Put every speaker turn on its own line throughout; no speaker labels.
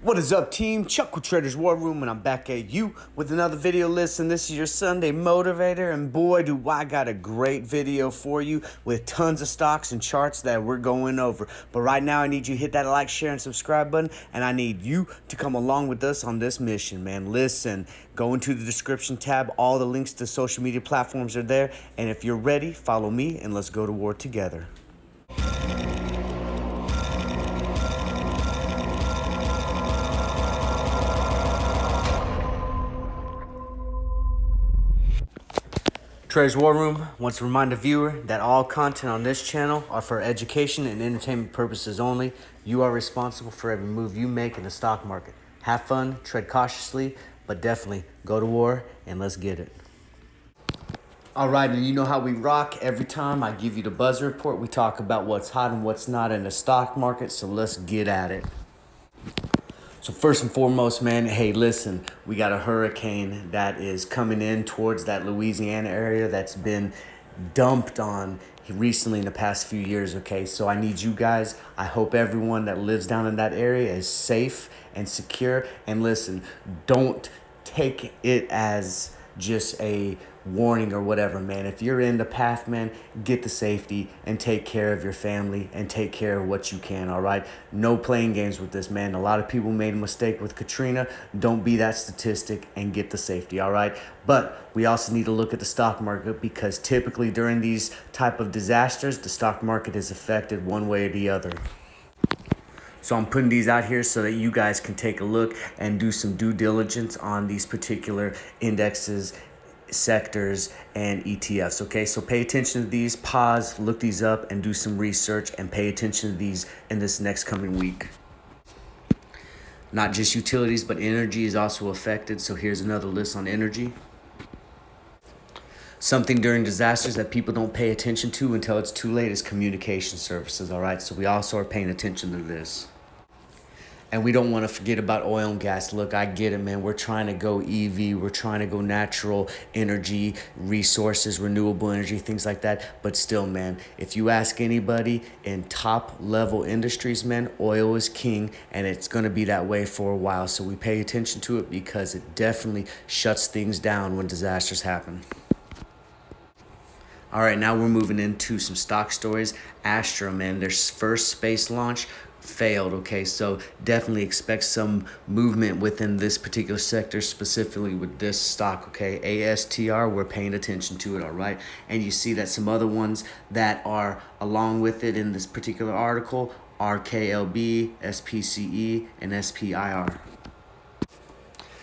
What is up, team? Chuck with Traders War Room, and I'm back at you with another video. Listen, this is your Sunday Motivator, and boy, do I got a great video for you with tons of stocks and charts that we're going over. But right now, I need you to hit that like, share, and subscribe button, and I need you to come along with us on this mission, man. Listen, go into the description tab. All the links to social media platforms are there, and if you're ready, follow me, and let's go to war together. Traders War Room wants to remind the viewer that all content on this channel are for education and entertainment purposes only. You are responsible for every move you make in the stock market. Have fun, tread cautiously, but definitely go to war and let's get it. All right, and you know how we rock. Every time I give you the buzz report, we talk about what's hot and what's not in the stock market, so let's get at it. So first and foremost, man, hey, listen, we got a hurricane that is coming in towards that Louisiana area that's been dumped on recently in the past few years, okay? So I need you guys, I hope everyone that lives down in that area is safe and secure. And listen, don't take it as just a warning or whatever, man. If you're in the path, man, get the safety and take care of your family and take care of what you can, all right? No playing games with this, man. A lot of people made a mistake with Katrina. Don't be that statistic and get the safety, all right? But we also need to look at the stock market, because typically during these type of disasters, the stock market is affected one way or the other. So I'm putting these out here so that you guys can take a look and do some due diligence on these particular indexes, sectors, and ETFs, okay? So pay attention to these, pause, look these up, and do some research, and pay attention to these in this next coming week. Not just utilities, but energy is also affected. So here's another list on energy. Something during disasters that people don't pay attention to until it's too late is communication services, all right? So we also are paying attention to this. And we don't want to forget about oil and gas. Look, I get it, man. We're trying to go EV. We're trying to go natural energy, resources, renewable energy, things like that. But still, man, if you ask anybody in top level industries, man, oil is king, and it's going to be that way for a while. So we pay attention to it because it definitely shuts things down when disasters happen. All right, now we're moving into some stock stories. Astra, man, their first space launch failed, okay? So definitely expect some movement within this particular sector, specifically with this stock, okay? ASTR, we're paying attention to it, all right? And you see that some other ones that are along with it in this particular article are KLB, SPCE, and SPIR.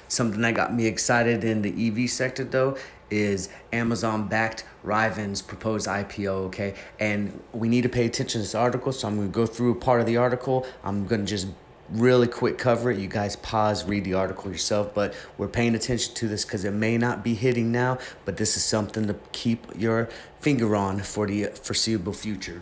Something that got me excited in the EV sector, though, is Amazon-backed Riven's proposed IPO, okay? And we need to pay attention to this article, so I'm going to go through a part of the article. I'm going to just really quick cover it. You guys pause, read the article yourself, but we're paying attention to this because it may not be hitting now, but this is something to keep your finger on for the foreseeable future.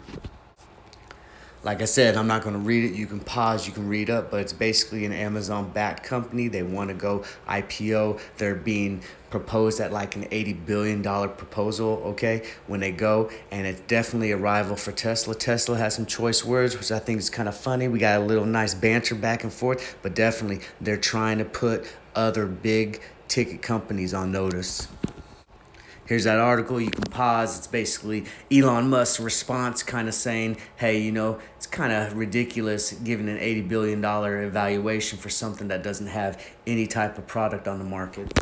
Like I said, I'm not going to read it. You can pause, you can read up, but it's basically an Amazon-backed company. They want to go IPO. They're being proposed at like an $80 billion proposal, okay, when they go, and it's definitely a rival for Tesla. Tesla has some choice words, which I think is kind of funny. We got a little nice banter back and forth, but definitely they're trying to put other big ticket companies on notice. Here's that article. You can pause. It's basically Elon Musk's response, kind of saying, hey, you know, it's kind of ridiculous giving an $80 billion evaluation for something that doesn't have any type of product on the market.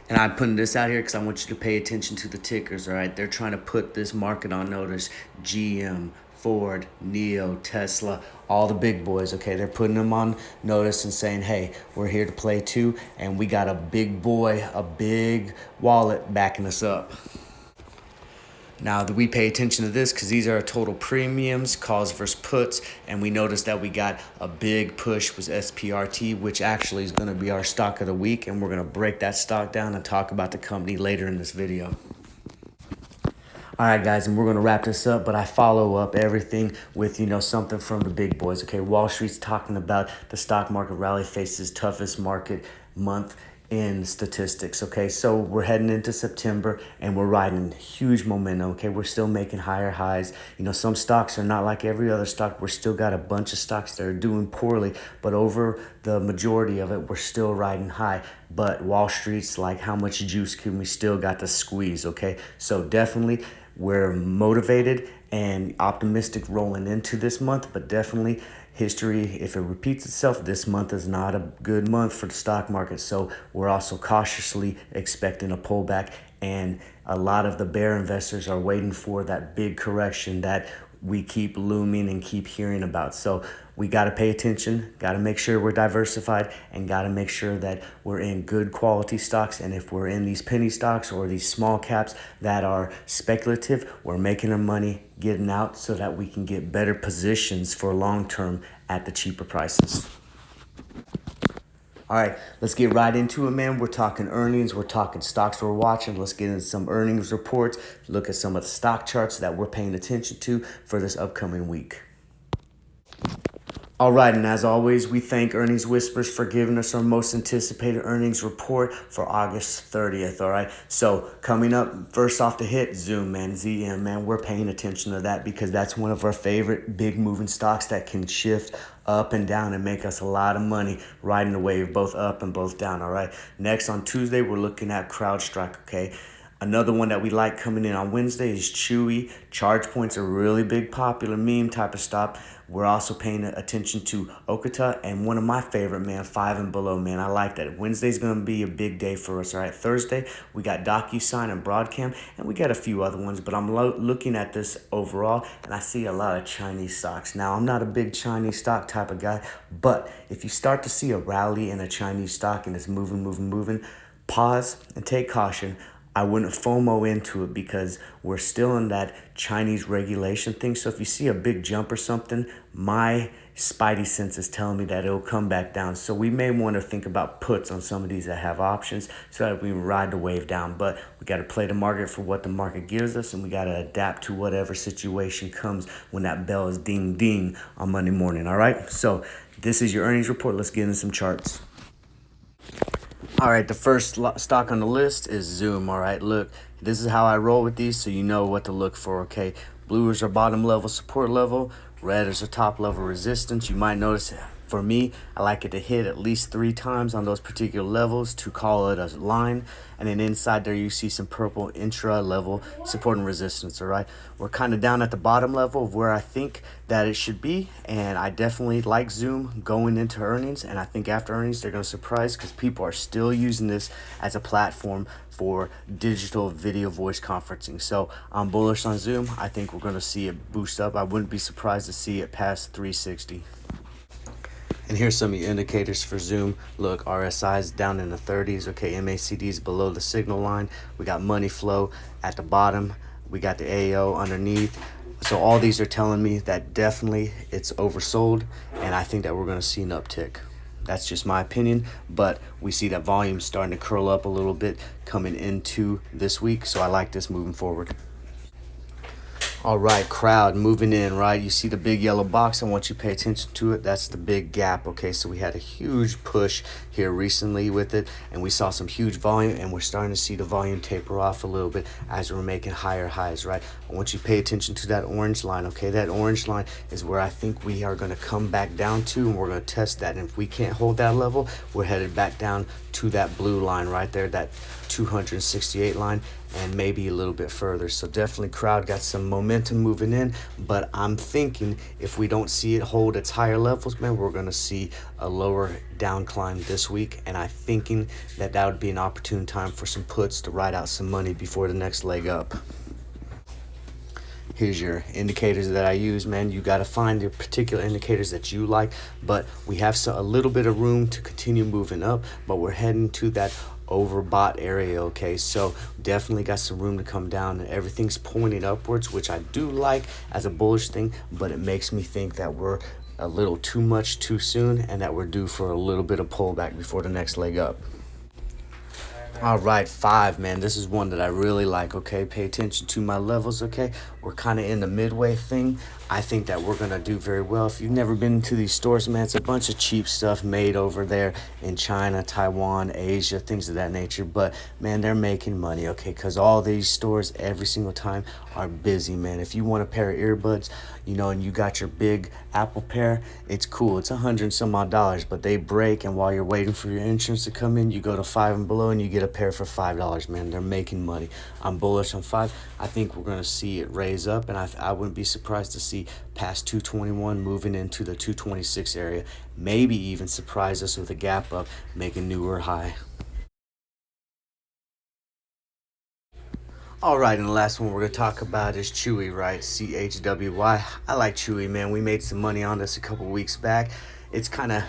And I'm putting this out here because I want you to pay attention to the tickers, all right? They're trying to put this market on notice. GM, Ford, NIO, Tesla, all the big boys, okay? They're putting them on notice and saying, hey, we're here to play too, and we got a big boy, a big wallet backing us up. Now, we pay attention to this because these are total premiums, calls versus puts, and we noticed that we got a big push with SPRT, which actually is going to be our stock of the week, and we're going to break that stock down and talk about the company later in this video. All right, guys, and we're going to wrap this up, but I follow up everything with, you know, something from the big boys, okay? Wall Street's talking about the stock market rally faces toughest market month in statistics. Okay, so we're heading into September and we're riding huge momentum. Okay, we're still making higher highs. You know, some stocks are not like every other stock. We're still got a bunch of stocks that are doing poorly, but over the majority of it, we're still riding high. But Wall Street's like, how much juice can we still got to squeeze? Okay, so definitely we're motivated and optimistic rolling into this month, but definitely history, if it repeats itself, this month is not a good month for the stock market. So we're also cautiously expecting a pullback, and a lot of the bear investors are waiting for that big correction that we keep looming and keep hearing about. So we got to pay attention, got to make sure we're diversified, and got to make sure that we're in good quality stocks. And if we're in these penny stocks or these small caps that are speculative, we're making our money getting out so that we can get better positions for long term at the cheaper prices. All right, let's get right into it, man. We're talking earnings. We're talking stocks we're watching. Let's get into some earnings reports, look at some of the stock charts that we're paying attention to for this upcoming week. All right, and as always, we thank Earnings Whispers for giving us our most anticipated earnings report for August 30th, all right? So coming up, first off the hit, Zoom, man, ZM, man, we're paying attention to that because that's one of our favorite big moving stocks that can shift up and down and make us a lot of money riding the wave, both up and both down, all right? Next, on Tuesday, we're looking at CrowdStrike, okay? Another one that we like coming in on Wednesday is CHWY. Charge points are really big, popular meme type of stock. We're also paying attention to Okta and one of my favorite, man, 5 and below, man. I like that. Wednesday's going to be a big day for us, all right? Thursday, we got DocuSign and Broadcom, and we got a few other ones, but I'm looking at this overall, and I see a lot of Chinese stocks. Now, I'm not a big Chinese stock type of guy, but if you start to see a rally in a Chinese stock and it's moving, pause and take caution. I wouldn't FOMO into it because we're still in that Chinese regulation thing. So if you see a big jump or something, my spidey sense is telling me that it'll come back down. So we may want to think about puts on some of these that have options so that we can ride the wave down. But we got to play the market for what the market gives us, and we got to adapt to whatever situation comes when that bell is ding ding on Monday morning. All right. So this is your earnings report. Let's get into some charts. All right, the first stock on the list is Zoom. All right, look, this is how I roll with these so you know what to look for, okay? Blue is our bottom level support level. Red is our top level resistance. You might notice for me, I like it to hit at least 3 times on those particular levels to call it a line. And then inside there, you see some purple intra-level support and resistance, all right? We're kind of down at the bottom level of where I think that it should be. And I definitely like Zoom going into earnings. And I think after earnings, they're going to surprise because people are still using this as a platform for digital video voice conferencing. So I'm bullish on Zoom. I think we're going to see it boost up. I wouldn't be surprised to see it past 360. And here's some of the indicators for Zoom. Look, RSI is down in the 30s. Okay, MACD is below the signal line. We got money flow at the bottom. We got the AO underneath. So all these are telling me that definitely it's oversold, and I think that we're going to see an uptick. That's just my opinion, but we see that volume starting to curl up a little bit coming into this week, so I like this moving forward. All right, crowd moving in, right? You see the big yellow box. I want you to pay attention to it. That's the big gap, okay? So we had a huge push here recently with it, and we saw some huge volume, and we're starting to see the volume taper off a little bit as we're making higher highs, right? I want you to pay attention to that orange line, okay? That orange line is where I think we are going to come back down to, and we're going to test that. And if we can't hold that level, we're headed back down to that blue line right there, that 268 line, and maybe a little bit further. So definitely crowd got some momentum moving in, but I'm thinking if we don't see it hold its higher levels, man, we're going to see a lower down climb this week, and I'm thinking that that would be an opportune time for some puts to ride out some money before the next leg up. Here's your indicators that I use, man. You got to find your particular indicators that you like, but we have a little bit of room to continue moving up, but we're heading to that overbought area, okay? So definitely got some room to come down, and everything's pointing upwards, which I do like as a bullish thing, but it makes me think that we're a little too much too soon and that we're due for a little bit of pullback before the next leg up. All right, 5, man. This is one that I really like, okay? Pay attention to my levels, okay? We're kind of in the midway thing. I think that we're gonna do very well. If you've never been to these stores, man, it's a bunch of cheap stuff made over there in China, Taiwan, Asia, things of that nature. But man, they're making money, okay? Because all these stores every single time are busy, man. If you want a pair of earbuds, and you got your big Apple pair, it's cool. It's $100 and some odd, but they break, and while you're waiting for your insurance to come in, you go to Five and Below and you get a pair for $5, man. They're making money. I'm bullish on Five. I think we're gonna see it raise up, and I wouldn't be surprised to see past 221 moving into the 226 area, maybe even surprise us with a gap up, make a newer high. All right, and the last one we're going to talk about is CHWY, right? CHWY. I like CHWY, man. We made some money on this a couple weeks back. It's kind of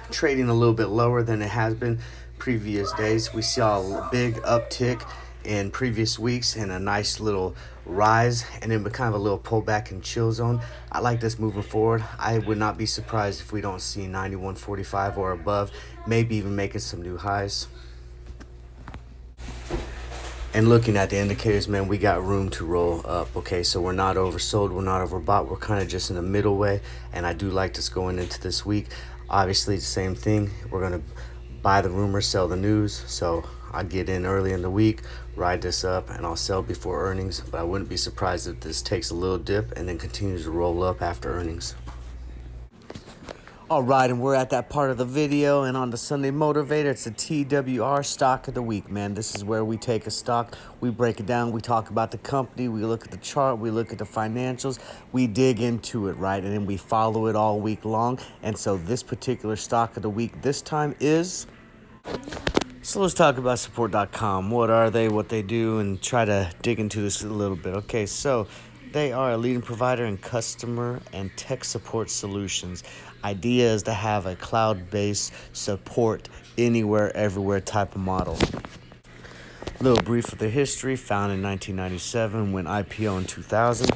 trading a little bit lower than it has been previous days. We saw a big uptick in previous weeks and a nice little rise, and then kind of a little pullback and chill zone. I like this moving forward. I would not be surprised if we don't see 91.45 or above, maybe even making some new highs. And looking at the indicators, man, we got room to roll up, okay? So we're not oversold, we're not overbought, we're kind of just in the middle way, and I do like this going into this week. Obviously, the same thing. We're going to buy the rumor, sell the news. So I get in early in the week, ride this up, and I'll sell before earnings. But I wouldn't be surprised if this takes a little dip and then continues to roll up after earnings. All right, and we're at that part of the video, and on the Sunday Motivator, it's the TWR stock of the week, man. This is where we take a stock, we break it down, we talk about the company, we look at the chart, we look at the financials, we dig into it, right? And then we follow it all week long. And so this particular stock of the week this time is... So let's talk about support.com. What are they, what they do, and try to dig into this a little bit. Okay, so they are a leading provider in customer and tech support solutions. Idea is to have a cloud-based support anywhere, everywhere type of model. A little brief of the history. Founded in 1997, went IPO in 2000.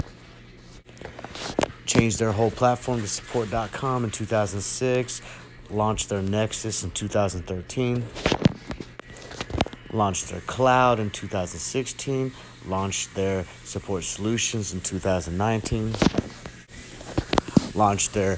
Changed their whole platform to support.com in 2006. Launched their Nexus in 2013. Launched their cloud in 2016. Launched their support solutions in 2019. Launched their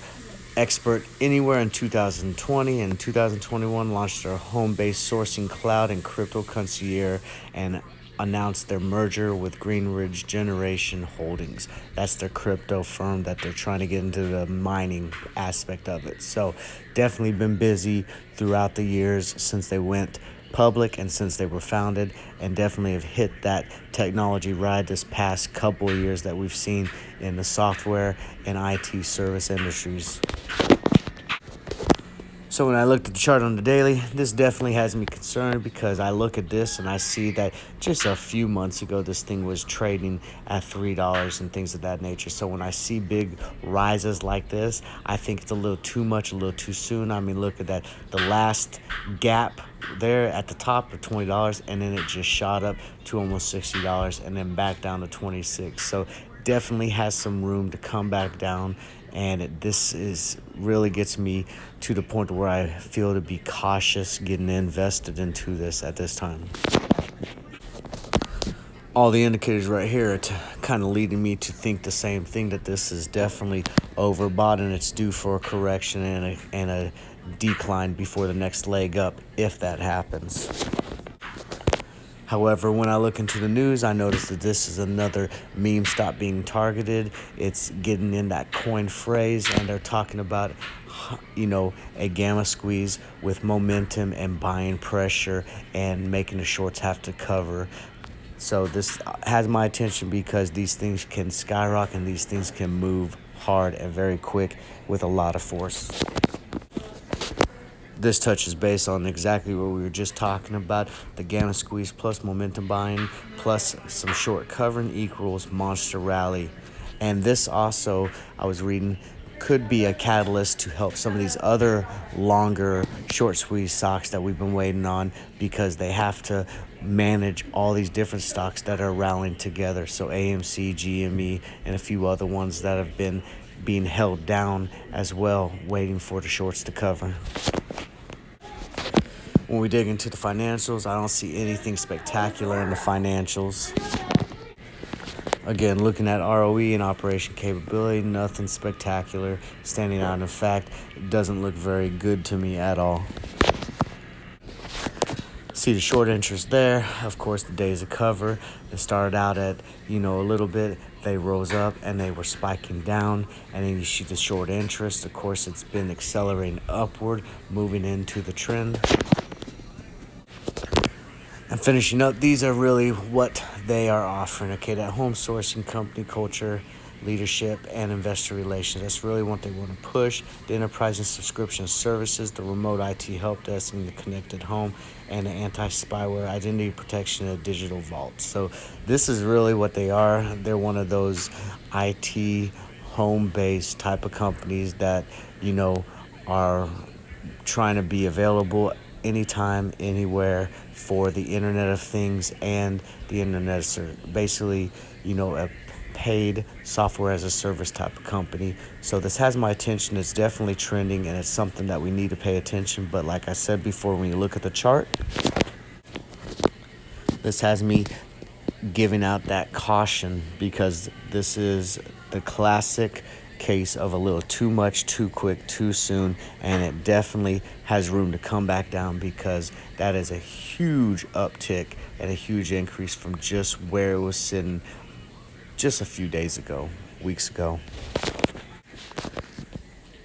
Expert Anywhere in 2020, and in 2021 launched their home-based sourcing cloud and crypto concierge, and announced their merger with Greenridge Generation Holdings. That's their crypto firm that they're trying to get into the mining aspect of it. So definitely been busy throughout the years since they went public and since they were founded, and definitely have hit that technology ride this past couple of years that we've seen in the software and IT service industries. So when I looked at the chart on the daily, this definitely has me concerned, because I look at this and I see that just a few months ago, this thing was trading at $3 and things of that nature. So when I see big rises like this, I think it's a little too much, a little too soon. I mean, look at that. The last gap there at the top of $20, and then it just shot up to almost $60 and then back down to 26. So definitely has some room to come back down, and this is really gets me to the point where I feel to be cautious getting invested into this at this time. All the indicators right here are kind of leading me to think the same thing, that this is definitely overbought and it's due for a correction and a decline before the next leg up, if that happens. However, when I look into the news, I notice that this is another meme stop being targeted. It's getting in that coin phrase, and they're talking about, a gamma squeeze with momentum and buying pressure and making the shorts have to cover. So this has my attention, because these things can skyrocket and these things can move hard and very quick with a lot of force. This touches base on exactly what we were just talking about. The gamma squeeze plus momentum buying plus some short covering equals monster rally. And this also, I was reading, could be a catalyst to help some of these other longer short squeeze stocks that we've been waiting on, because they have to manage all these different stocks that are rallying together. So AMC, GME, and a few other ones that have been being held down as well, waiting for the shorts to cover. When we dig into the financials, I don't see anything spectacular in the financials. Again, looking at ROE and operation capability, nothing spectacular standing out. In fact, it doesn't look very good to me at all. See the short interest there. Of course, the days of cover. They started out at, a little bit. They rose up and they were spiking down. And then you see the short interest. Of course, it's been accelerating upward, moving into the trend. And finishing up, these are really what they are offering. Okay, that home sourcing, company culture, leadership, and investor relations. That's really what they want to push. The enterprise and subscription services, the remote IT help desk, and the connected home, and the anti-spyware, identity protection, and digital vault. So this is really what they are. They're one of those IT home-based type of companies that, are trying to be available anytime, anywhere for the Internet of Things and the Internet of Service. Basically, a paid software as a service type of company. So this has my attention. It's definitely trending, and it's something that we need to pay attention. But like I said before, when you look at the chart, this has me giving out that caution, because this is the classic case of a little too much, too quick, too soon, and it definitely has room to come back down, because that is a huge uptick and a huge increase from just where it was sitting just a few days ago, weeks ago.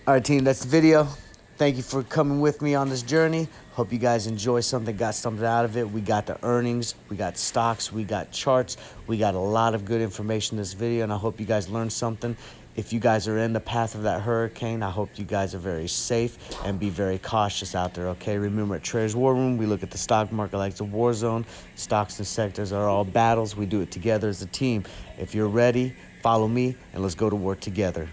All right, team, that's the video. Thank you for coming with me on this journey. Hope you guys enjoy something, got something out of it. We got the earnings, we got stocks, we got charts, we got a lot of good information in this video, and I hope you guys learned something. If you guys are in the path of that hurricane, I hope you guys are very safe and be very cautious out there, okay? Remember, at Traders War Room, we look at the stock market like it's a war zone. Stocks and sectors are all battles. We do it together as a team. If you're ready, follow me, and let's go to work together.